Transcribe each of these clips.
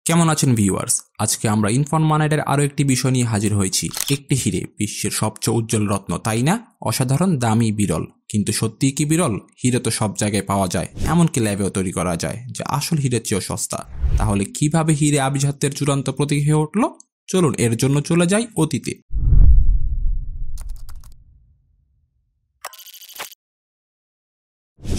কেমন আছেন ভিউয়ার্স? আজকে আমরা ইনফরমানেটের আরো একটি বিষয় নিয়ে হাজির হয়েছি। একটি হিরে, বিশ্বের সবচেয়ে উজ্জ্বল রত্ন, তাই না? অসাধারণ, দামি, বিরল। কিন্তু সত্যিই কি বিরল? হিরে তো সব জায়গায় পাওয়া যায়, এমনকি ল্যাবেও তৈরি করা যায়, যা আসল হিরের চেয়েও সস্তা। তাহলে কিভাবে হিরে আভিজাত্যের চূড়ান্ত প্রতীক হয়ে উঠল? চলুন এর জন্য চলে যাই অতীতে।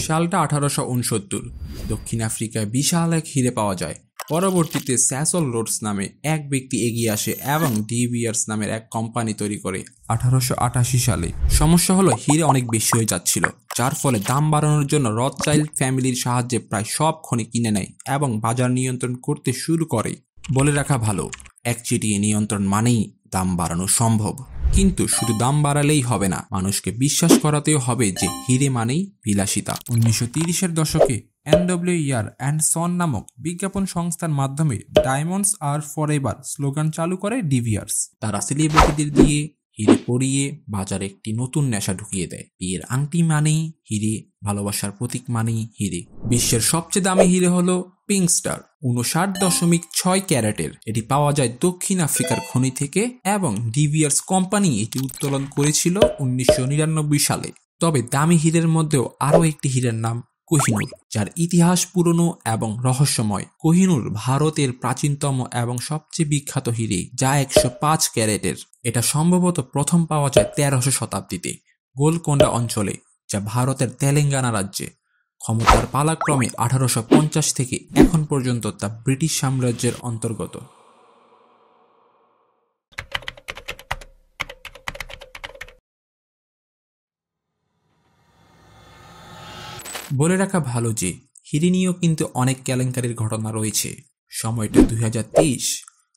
সালটা 1869। দক্ষিণ আফ্রিকায় বিশাল এক হিরে পাওয়া যায়। পরবর্তীতে স্যাসল রোডস নামে এক ব্যক্তি এগিয়ে আসে এবং ডিভিয়ার্স নামের এক কোম্পানি তৈরি করে 1888 সালে। সমস্যা হলো হিরে অনেক বেশি হয়ে যাচ্ছিল, যার ফলে দাম বাড়ানোর জন্য রথচাইল্ড ফ্যামিলির সাহায্যে প্রায় সব খনি কিনে নেয় এবং বাজার নিয়ন্ত্রণ করতে শুরু করে। বলে রাখা ভালো, একচেটিয়া নিয়ন্ত্রণ মানেই দাম বাড়ানো সম্ভব। কিন্তু শুধু দাম বাড়ালেই হবে না, মানুষকে বিশ্বাস করাতেও হবে যে হিরে মানেই বিলাসিতা। 1930-এর দশকে এনডব্লিউইআর অ্যান্ড সন নামক বিজ্ঞাপন সংস্থার মাধ্যমে ডায়মন্ডস আর ফরএভার স্লোগান চালু করে ডিভিয়ার্স। তারা সেলিব্রিটিদের দিয়ে হিরে পরিয়ে বাজারে একটি নতুন নেশা ঢুকিয়ে দেয়। বিয়ের আংটি মানেই হিরে, ভালোবাসার প্রতীক মানেই হিরে। বিশ্বের সবচেয়ে দামি হিরে হলো পিঙ্ক স্টার, 59.6 ক্যারেটের। এটি পাওয়া যায় দক্ষিণ আফ্রিকার খনি থেকে এবং ডিভিয়ার্স কোম্পানি এটি উত্তোলন করেছিল 1999 সালে। তবে দামি হীরের মধ্যেও আরও একটি হীরের নাম কোহিনূর, যার ইতিহাস পুরনো এবং রহস্যময়। কোহিনূর ভারতের প্রাচীনতম এবং সবচেয়ে বিখ্যাত হীরে, যা 105 ক্যারেটের। এটা সম্ভবত প্রথম পাওয়া যায় 1300 শতাব্দীতে গোলকোন্ডা অঞ্চলে, যা ভারতের তেলেঙ্গানা রাজ্যে। ক্ষমতার পালাক্রমে 1850 থেকে এখন পর্যন্ত তা ব্রিটিশ সাম্রাজ্যের অন্তর্গত। বলে রাখা ভালো যে হিরে নিয়েও কিন্তু অনেক কেলেঙ্কারির ঘটনা রয়েছে। সময়টা 2023।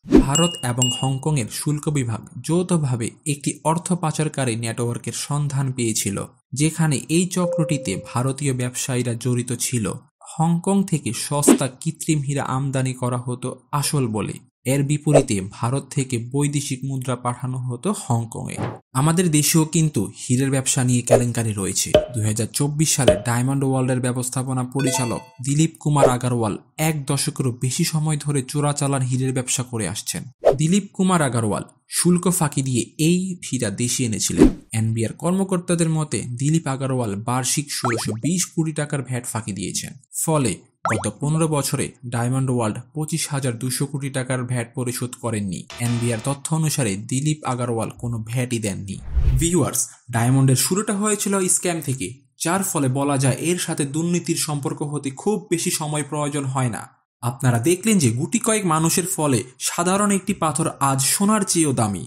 ভারত এবং হংকংয়ের শুল্ক বিভাগ যৌথভাবে একটি অর্থ পাচারকারী নেটওয়ার্কের সন্ধান পেয়েছিল, যেখানে এই চক্রটিতে ভারতীয় ব্যবসায়ীরা জড়িত ছিল। হংকং থেকে সস্তা কৃত্রিম হীরা আমদানি করা হতো আসল বলে। এর বিপরীতে ভারত থেকে বৈদেশিক মুদ্রা পাঠানো হতো হংকংয়ে। আমাদের দেশেও কিন্তু হীরের ব্যবসা নিয়ে কেলেঙ্কারি রয়েছে। 2024 সালে ডায়মন্ড ওয়ার্ল্ডের ব্যবস্থাপনা পরিচালক দিলীপ কুমার আগারওয়াল 1 দশকেরও বেশি সময় ধরে চোরাচালান হীরের ব্যবসা করে আসছেন। দিলীপ কুমার আগারওয়াল শুল্ক ফাঁকি দিয়ে এই হীরা দেশে এনেছিলেন। এনবিআর কর্মকর্তাদের মতে দিলীপ আগারওয়াল বার্ষিক 1620 কোটি টাকার ভ্যাট ফাঁকি দিয়েছেন। ফলে গত 15 বছরে ডায়মন্ড ওয়ার্ল্ড 25,200 কোটি টাকার ভ্যাট পরিশোধ করেননি। এনবিআর তথ্য অনুসারে দিলীপ আগারওয়াল কোনো ভ্যাটই দেননি। ভিউয়ার্স, ডায়মন্ডের শুরুটা হয়েছিল স্ক্যাম থেকে, যার ফলে বলা যায় এর সাথে দুর্নীতির সম্পর্ক হতে খুব বেশি সময় প্রয়োজন হয় না। আপনারা দেখলেন যে গুটি কয়েক মানুষের ফলে সাধারণ একটি পাথর আজ সোনার চেয়েও দামি।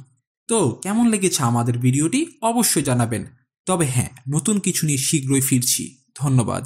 তো কেমন লেগেছে আমাদের ভিডিওটি অবশ্যই জানাবেন। তবে হ্যাঁ, নতুন কিছু নিয়ে শীঘ্রই ফিরছি। ধন্যবাদ।